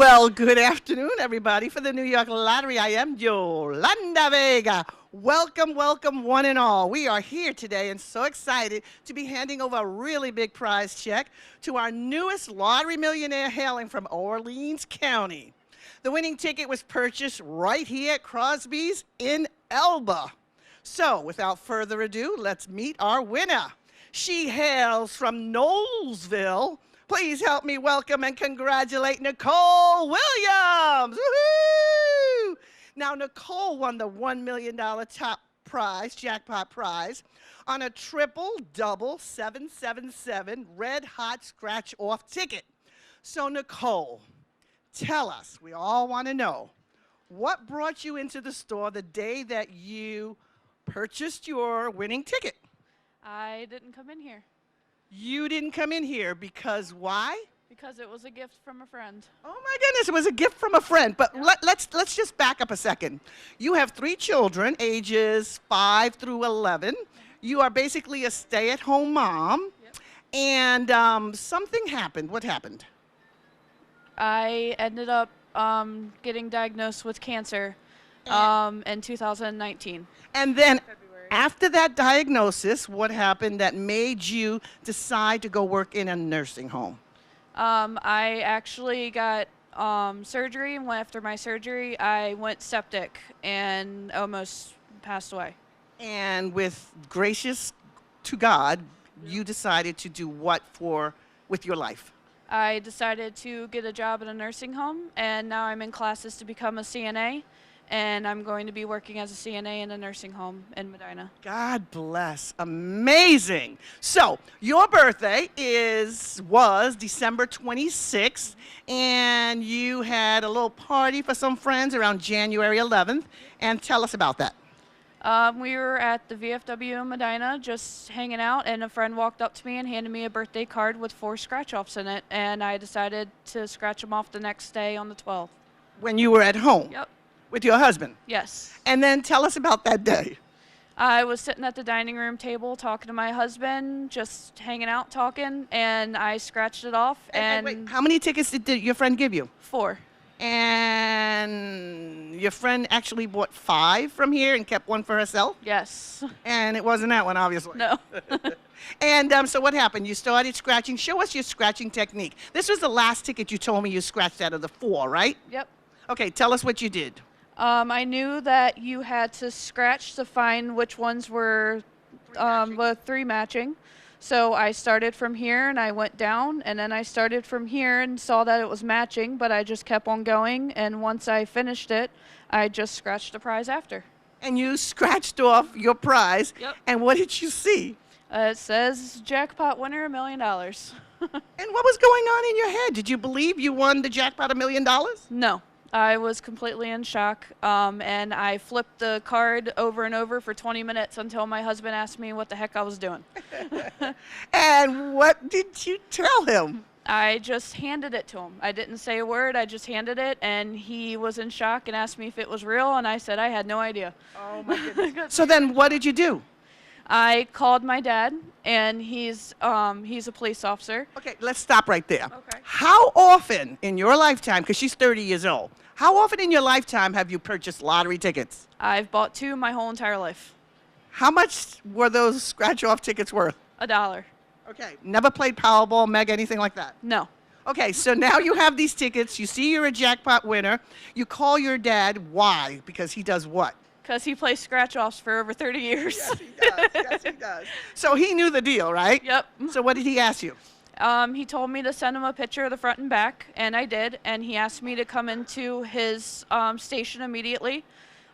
Well, good afternoon, everybody. For the New York Lottery, I am Yolanda Vega. Welcome, welcome, one and all. We are here today and so excited to be handing over a really big prize check to our newest lottery millionaire hailing from Orleans County. The winning ticket was purchased right here at Crosby's in Elba. So, without further ado, let's meet our winner. She hails from Knowlesville. Please help me welcome and congratulate Nichole Williams. Woohoo! Now, Nichole won the $1 million top prize, jackpot prize, on a triple double 777 red hot scratch off ticket. So, Nichole, tell us, we all want to know, what brought you into the store the day that you purchased your winning ticket? I didn't come in here. You didn't come in here because why? Because it was a gift from a friend. Oh my goodness, it was a gift from a friend. But let's just back up a second. You have 3 children, ages 5 through 11. You are basically a stay-at-home mom. Yep. And something happened. What happened? I ended up getting diagnosed with cancer in 2019. And then February. after that diagnosis, what happened that made you decide to go work in a nursing home? I actually got surgery, and after my surgery, I went septic and almost passed away. And with gracious to God, you decided to do what with your life? I decided to get a job in a nursing home, and now I'm in classes to become a CNA, and I'm going to be working as a CNA in a nursing home in Medina. God bless. Amazing. So, your birthday was December 26th, and you had a little party for some friends around January 11th. And tell us about that. We were at the VFW in Medina just hanging out, and a friend walked up to me and handed me a birthday card with 4 scratch-offs in it, and I decided to scratch them off the next day on the 12th. When you were at home? Yep. With your husband? Yes. And then tell us about that day. I was sitting at the dining room table talking to my husband, just hanging out talking, and I scratched it off. And wait, how many tickets did your friend give you? 4. And your friend actually bought 5 from here and kept 1 for herself? Yes. And it wasn't that one, obviously. No. And so what happened? You started scratching. Show us your scratching technique. This was the last ticket you told me you scratched out of the 4, right? Yep. Okay, tell us what you did. I knew that you had to scratch to find which ones were the 3 matching. So I started from here and I went down, and then I started from here and saw that it was matching, but I just kept on going, and once I finished it, I just scratched the prize after. And you scratched off your prize. Yep. And what did you see? It says jackpot winner $1 million. And what was going on in your head? Did you believe you won the jackpot $1 million? No. I was completely in shock, and I flipped the card over and over for 20 minutes until my husband asked me what the heck I was doing. And what did you tell him? I just handed it to him. I didn't say a word. I just handed it, and he was in shock and asked me if it was real, and I said I had no idea. Oh, my goodness. So then what did you do? I called my dad, and he's a police officer. Okay, let's stop right there. Okay. How often in your lifetime, because she's 30 years old, how often in your lifetime have you purchased lottery tickets? I've bought 2 my whole entire life. How much were those scratch-off tickets worth? $1. Okay, never played Powerball, Mega, anything like that? No. Okay, so now you have these tickets. You see you're a jackpot winner. You call your dad. Why? Because he does what? Because he plays scratch-offs for over 30 years. Yes, he does. Yes, he does. So he knew the deal, right? Yep. So what did he ask you? He told me to send him a picture of the front and back, and I did, and he asked me to come into his station immediately.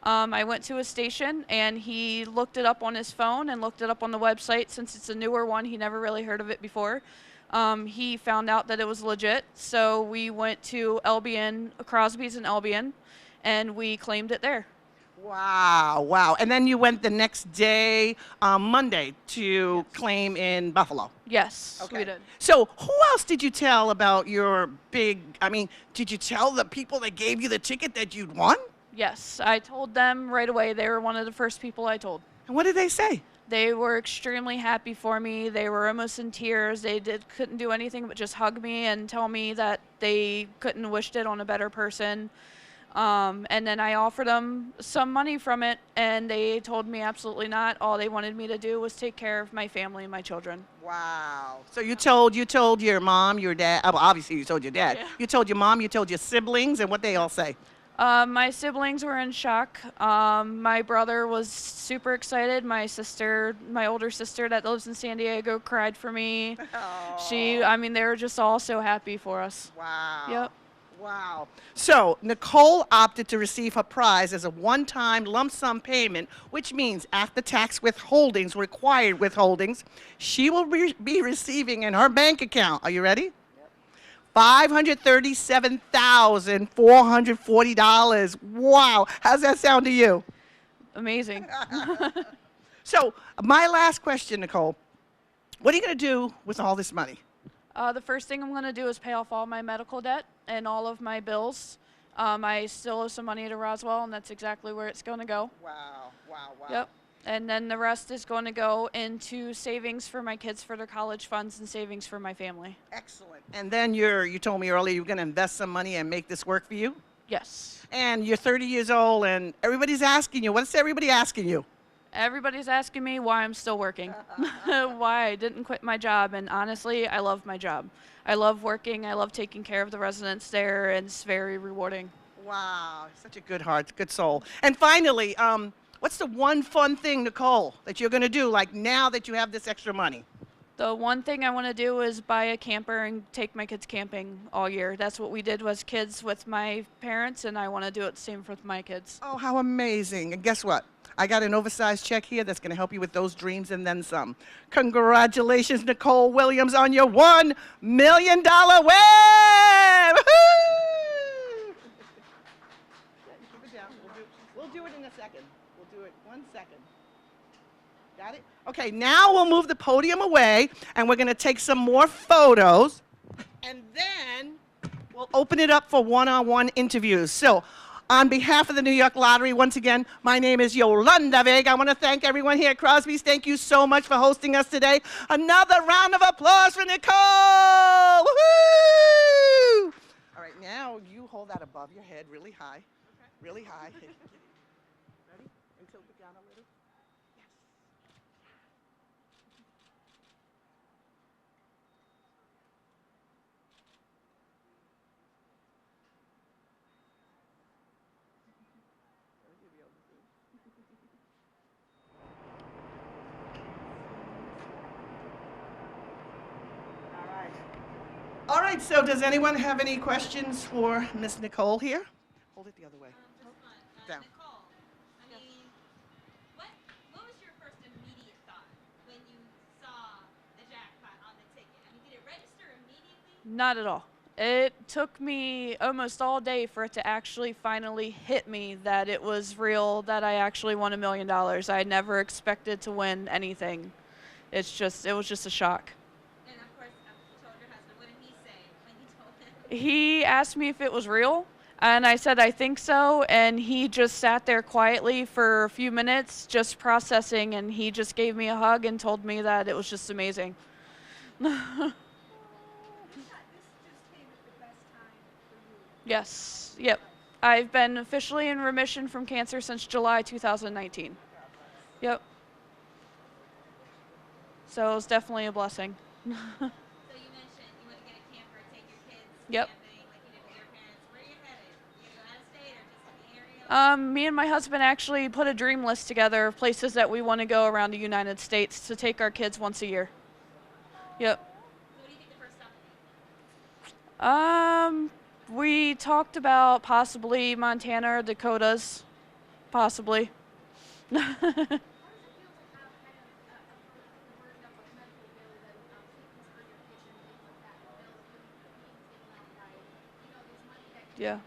I went to his station, and he looked it up on his phone and looked it up on the website. Since it's a newer one, he never really heard of it before. He found out that it was legit, so we went to Crosby's in Albion, and we claimed it there. Wow, wow. And then you went the next day, Monday, to claim in Buffalo. Yes, Okay. we did. So who else did you tell about your did you tell the people that gave you the ticket that you'd won? Yes, I told them right away. They were one of the first people I told. And what did they say? They were extremely happy for me. They were almost in tears. They couldn't do anything but just hug me and tell me that they couldn't have wished it on a better person. And then I offered them some money from it, and they told me absolutely not. All they wanted me to do was take care of my family and my children. Wow. So you told your mom, your dad. Well, obviously you told your dad. Yeah. You told your mom. You told your siblings, and what they all say. My siblings were in shock. My brother was super excited. My older sister that lives in San Diego cried for me. Oh. They were just all so happy for us. Wow. Yep. Wow. So Nichole opted to receive her prize as a one-time lump sum payment, which means after-tax withholdings, required withholdings, she will be receiving in her bank account. Are you ready? $537,440. Wow. How's that sound to you? Amazing. So my last question, Nichole, what are you going to do with all this money? The first thing I'm going to do is pay off all my medical debt and all of my bills. I still owe some money to Roswell, and that's exactly where it's going to go. Wow, wow, wow. Yep. And then the rest is going to go into savings for my kids for their college funds and savings for my family. Excellent. And then you told me earlier you're going to invest some money and make this work for you? Yes. And you're 30 years old, and everybody's asking you. What's everybody asking you? Everybody's asking me why I'm still working, why I didn't quit my job, and honestly, I love my job. I love working, I love taking care of the residents there, and it's very rewarding. Wow, such a good heart, good soul. And finally, what's the one fun thing, Nichole, that you're going to do, like now that you have this extra money? The one thing I want to do is buy a camper and take my kids camping all year. That's what we did as kids with my parents, and I want to do it the same with my kids. Oh, how amazing. And guess what? I got an oversized check here that's going to help you with those dreams and then some. Congratulations, Nichole Williams, on your $1 million win! Woo-hoo! Keep it down. We'll do it in a second. We'll do it 1 second. Got it? Okay, now we'll move the podium away, and we're going to take some more photos, and then we'll open it up for one-on-one interviews. So, on behalf of the New York Lottery, once again, my name is Yolanda Vega. I want to thank everyone here at Crosby's. Thank you so much for hosting us today. Another round of applause for Nichole! Woo-hoo! All right, now you hold that above your head really high. Okay. Really high. Ready? And tilt it down a little. Yes. All right, so does anyone have any questions for Miss Nichole here? Hold it the other way. Down. Nichole, I mean, what was your first immediate thought when you saw the jackpot on the ticket? I mean, did it register immediately? Not at all. It took me almost all day for it to actually finally hit me that it was real, that I actually won $1 million. I never expected to win anything. It was just a shock. And of course, you told your husband. What did he say when you told him? He asked me if it was real, and I said I think so, and he just sat there quietly for a few minutes just processing, and he just gave me a hug and told me that it was just amazing. Yes, yep. I've been officially in remission from cancer since July 2019. Yep. So it was definitely a blessing. So you mentioned you want to get a camper, take your kids Yep. camping like you did with your parents. Where are you headed? You gonna go out of state or just in the area? Me and my husband actually put a dream list together of places that we want to go around the United States to take our kids once a year. Yep. What do you think the first stop will be? We talked about possibly Montana or Dakotas, possibly. Yeah.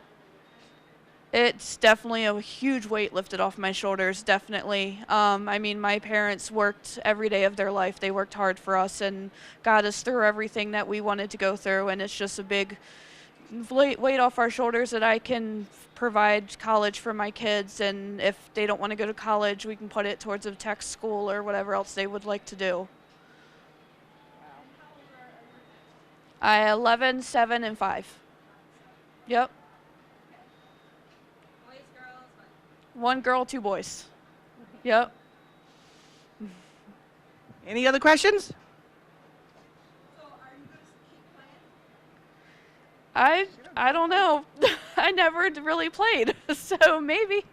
It's definitely a huge weight lifted off my shoulders, definitely. My parents worked every day of their life. They worked hard for us and got us through everything that we wanted to go through, and it's just a big weight off our shoulders that I can provide college for my kids, and if they don't want to go to college, we can put it towards a tech school or whatever else they would like to do. I 11, 7, and 5. Yep. Boys, girls, what? 1 girl, 2 boys. Yep. Any other questions? So are you going to keep playing? I don't know. I never really played, so maybe.